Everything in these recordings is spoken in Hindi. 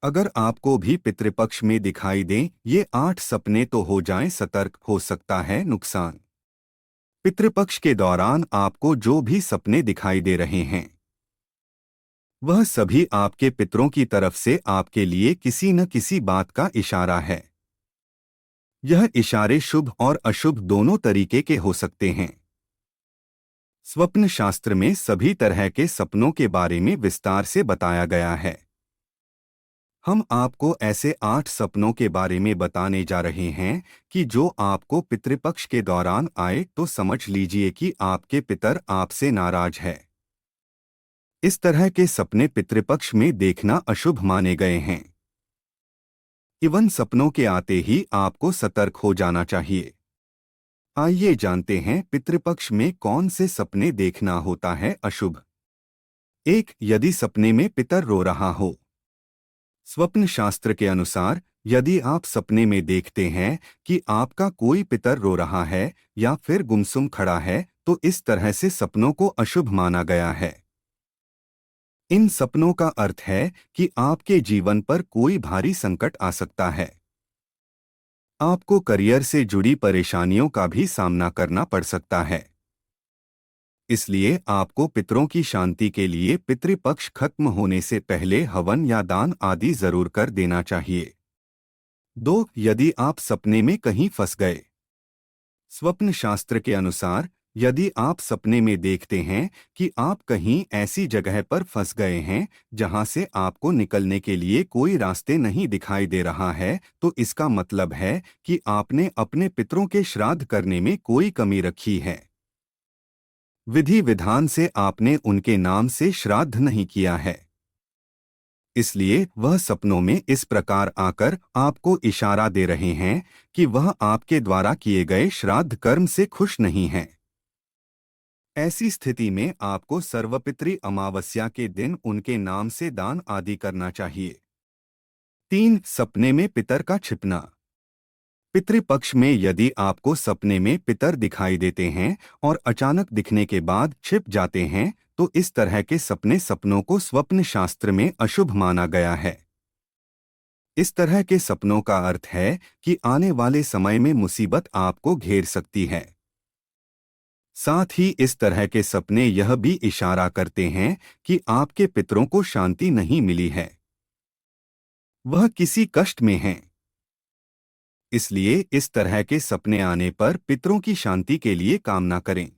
अगर आपको भी पितृपक्ष में दिखाई दें ये 8 सपने तो हो जाएं सतर्क, हो सकता है नुकसान। पितृपक्ष के दौरान आपको जो भी सपने दिखाई दे रहे हैं वह सभी आपके पितरों की तरफ से आपके लिए किसी न किसी बात का इशारा है। यह इशारे शुभ और अशुभ दोनों तरीके के हो सकते हैं। स्वप्न शास्त्र में सभी तरह के सपनों के बारे में विस्तार से बताया गया है। हम आपको ऐसे 8 सपनों के बारे में बताने जा रहे हैं कि जो आपको पितृपक्ष के दौरान आए तो समझ लीजिए कि आपके पितर आपसे नाराज है। इस तरह के सपने पितृपक्ष में देखना अशुभ माने गए हैं। इवन सपनों के आते ही आपको सतर्क हो जाना चाहिए। आइए जानते हैं पितृपक्ष में कौन से सपने देखना होता है अशुभ। 1. यदि सपने में पितर रो रहा हो। स्वप्न शास्त्र के अनुसार यदि आप सपने में देखते हैं कि आपका कोई पितर रो रहा है या फिर गुमसुम खड़ा है तो इस तरह से सपनों को अशुभ माना गया है। इन सपनों का अर्थ है कि आपके जीवन पर कोई भारी संकट आ सकता है। आपको करियर से जुड़ी परेशानियों का भी सामना करना पड़ सकता है। इसलिए आपको पितरों की शांति के लिए पितृपक्ष खत्म होने से पहले हवन या दान आदि जरूर कर देना चाहिए। 2. यदि आप सपने में कहीं फंस गए। स्वप्न शास्त्र के अनुसार यदि आप सपने में देखते हैं कि आप कहीं ऐसी जगह पर फंस गए हैं जहां से आपको निकलने के लिए कोई रास्ते नहीं दिखाई दे रहा है तो इसका मतलब है कि आपने अपने पितरों के श्राद्ध करने में कोई कमी रखी है। विधि विधान से आपने उनके नाम से श्राद्ध नहीं किया है। इसलिए वह सपनों में इस प्रकार आकर आपको इशारा दे रहे हैं कि वह आपके द्वारा किए गए श्राद्ध कर्म से खुश नहीं है। ऐसी स्थिति में आपको सर्वपितृ अमावस्या के दिन उनके नाम से दान आदि करना चाहिए। 3. सपने में पितर का छिपना। पितृपक्ष में यदि आपको सपने में पितर दिखाई देते हैं और अचानक दिखने के बाद छिप जाते हैं तो इस तरह के सपने सपनों को स्वप्न शास्त्र में अशुभ माना गया है। इस तरह के सपनों का अर्थ है कि आने वाले समय में मुसीबत आपको घेर सकती है। साथ ही इस तरह के सपने यह भी इशारा करते हैं कि आपके पितरों को शांति नहीं मिली है, वह किसी कष्ट में हैं। इसलिए इस तरह के सपने आने पर पितरों की शांति के लिए कामना करें।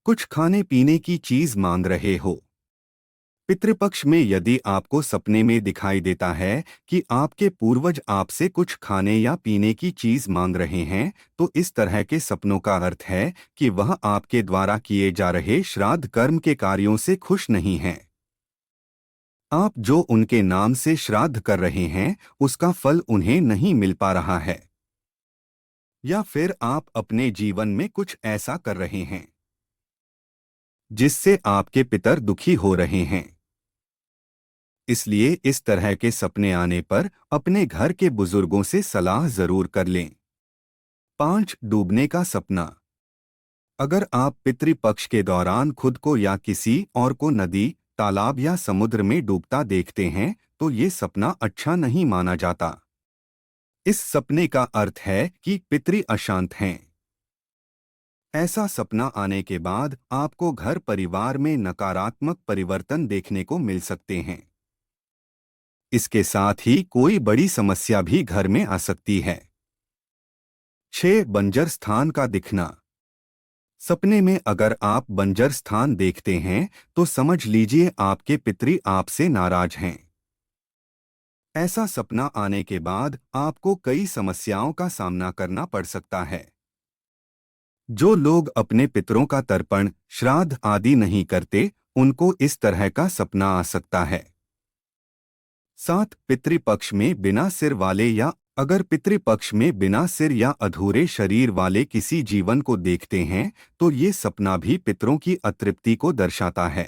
कुछ खाने पीने की चीज मांग रहे हो। पितृपक्ष में यदि आपको सपने में दिखाई देता है कि आपके पूर्वज आपसे कुछ खाने या पीने की चीज मांग रहे हैं तो इस तरह के सपनों का अर्थ है कि वह आपके द्वारा किए जा रहे श्राद्ध कर्म के कार्यों से खुश नहीं हैं। आप जो उनके नाम से श्राद्ध कर रहे हैं उसका फल उन्हें नहीं मिल पा रहा है, या फिर आप अपने जीवन में कुछ ऐसा कर रहे हैं जिससे आपके पितर दुखी हो रहे हैं। इसलिए इस तरह के सपने आने पर अपने घर के बुजुर्गों से सलाह जरूर कर लें। 5. डूबने का सपना। अगर आप पितृपक्ष के दौरान खुद को या किसी और को नदी, तालाब या समुद्र में डूबता देखते हैं तो ये सपना अच्छा नहीं माना जाता। इस सपने का अर्थ है कि पितृ अशांत हैं। ऐसा सपना आने के बाद आपको घर परिवार में नकारात्मक परिवर्तन देखने को मिल सकते हैं। इसके साथ ही कोई बड़ी समस्या भी घर में आ सकती है। 6. बंजर स्थान का दिखना। सपने में अगर आप बंजर स्थान देखते हैं तो समझ लीजिए आपके पितृ आपसे नाराज हैं। ऐसा सपना आने के बाद आपको कई समस्याओं का सामना करना पड़ सकता है। जो लोग अपने पितरों का तर्पण, श्राद्ध आदि नहीं करते उनको इस तरह का सपना आ सकता है। 7. पितृपक्ष में बिना सिर वाले या अगर पितृपक्ष में बिना सिर या अधूरे शरीर वाले किसी जीवन को देखते हैं तो ये सपना भी पितरों की अतृप्ति को दर्शाता है।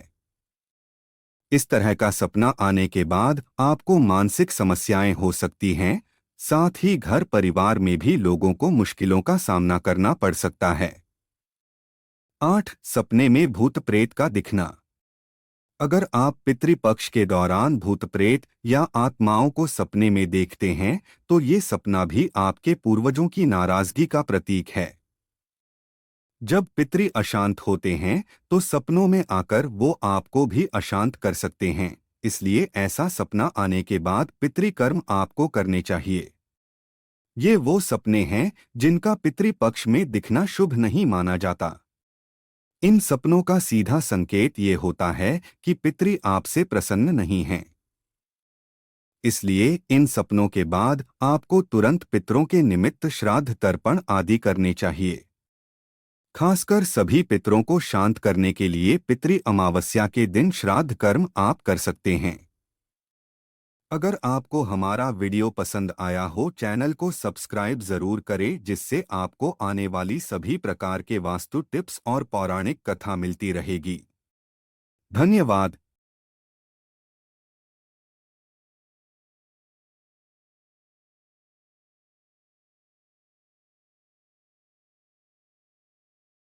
इस तरह का सपना आने के बाद आपको मानसिक समस्याएं हो सकती हैं, साथ ही घर परिवार में भी लोगों को मुश्किलों का सामना करना पड़ सकता है। 8. सपने में भूत प्रेत का दिखना। अगर आप पितृपक्ष के दौरान भूत प्रेत या आत्माओं को सपने में देखते हैं तो ये सपना भी आपके पूर्वजों की नाराजगी का प्रतीक है। जब पितृ अशांत होते हैं तो सपनों में आकर वो आपको भी अशांत कर सकते हैं, इसलिए ऐसा सपना आने के बाद पितृकर्म आपको करने चाहिए। ये वो सपने हैं जिनका पितृपक्ष में दिखना शुभ नहीं माना जाता। इन सपनों का सीधा संकेत ये होता है कि पितृ आपसे प्रसन्न नहीं हैं। इसलिए इन सपनों के बाद आपको तुरंत पितरों के निमित्त श्राद्ध तर्पण आदि करने चाहिए। खासकर सभी पितरों को शांत करने के लिए पितृ अमावस्या के दिन श्राद्ध कर्म आप कर सकते हैं। अगर आपको हमारा वीडियो पसंद आया हो, चैनल को सब्सक्राइब जरूर करें, जिससे आपको आने वाली सभी प्रकार के वास्तु टिप्स और पौराणिक कथा मिलती रहेगी। धन्यवाद।